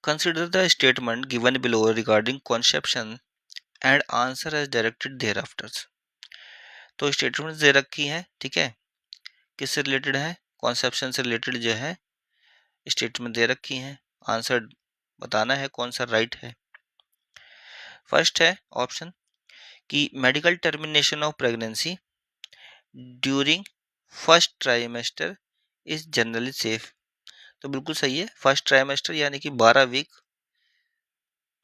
Consider the statement given below regarding conception and answer as directed thereafter. तो statement दे रखी है, ठीक है, किससे रिलेटेड है, कॉन्सेप्शन से रिलेटेड जो है स्टेटमेंट दे रखी है, आंसर बताना है कौन सा राइट है। फर्स्ट है ऑप्शन कि medical termination of pregnancy during first trimester is generally safe. तो बिल्कुल सही है, फर्स्ट ट्राइमेस्टर यानी कि 12 वीक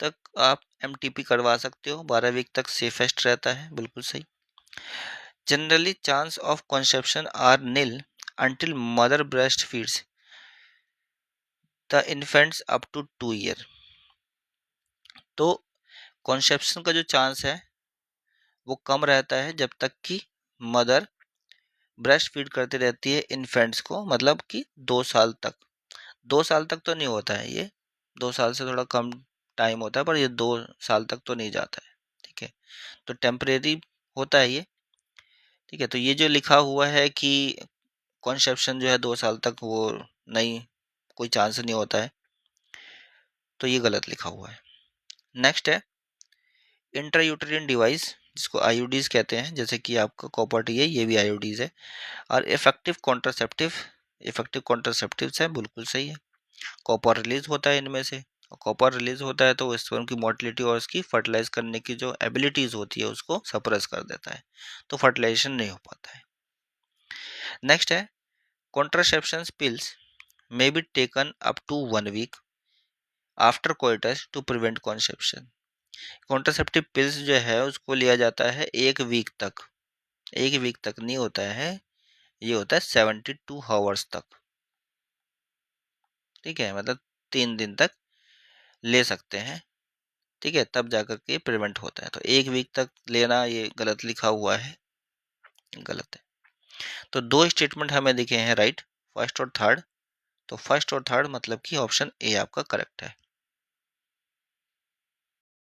तक आप एमटीपी करवा सकते हो, 12 वीक तक सेफेस्ट रहता है, बिल्कुल सही। Generally chance of conception are nil until mother breastfeeds the infants up to 2 year। तो कॉन्सेप्शन का जो चांस है वो कम रहता है जब तक कि मदर ब्रेस्ट फीड करती रहती है इन्फेंट्स को, मतलब कि 2 साल तक। 2 साल तक तो नहीं होता है ये, 2 साल से थोड़ा कम टाइम होता है, पर ये 2 साल तक तो नहीं जाता है, ठीक है। तो टेम्परेरी होता है ये, ठीक है। तो ये जो लिखा हुआ है कि कॉन्सेप्शन जो है 2 साल तक, वो नहीं, कोई चांस नहीं होता है, तो ये गलत लिखा हुआ है। नेक्स्ट है इंट्रायूटेरिन डिवाइस, जिसको आईयूडीज कहते हैं, जैसे कि आपका कॉपर टी है, ये भी आईयूडीज है। और इफेक्टिव कॉन्ट्रासेप्टिव, इफेक्टिव कॉन्ट्रासेप्टिव्स है, बिल्कुल सही है। कॉपर रिलीज होता है इनमें से, और कॉपर रिलीज होता है तो स्पर्म की मोटिलिटी और उसकी फर्टिलाइज करने की जो एबिलिटीज होती है उसको सप्रेस कर देता है, तो फर्टिलाइजेशन नहीं हो पाता है। नेक्स्ट है contraception pills may be taken up to 1 week after coitus to prevent conception. Contraceptive pills जो है उसको लिया जाता है 1 वीक तक, 1 वीक तक नहीं होता है, ये होता है 72 आवर्स तक, ठीक है, मतलब 3 दिन तक ले सकते हैं, ठीक है, तब जाकर के प्रिवेंट होता है। तो 1 वीक तक लेना ये गलत लिखा हुआ है, गलत है। तो दो स्टेटमेंट हमें दिखे हैं राइट, फर्स्ट और थर्ड। तो फर्स्ट और थर्ड मतलब कि ऑप्शन ए आपका करेक्ट है।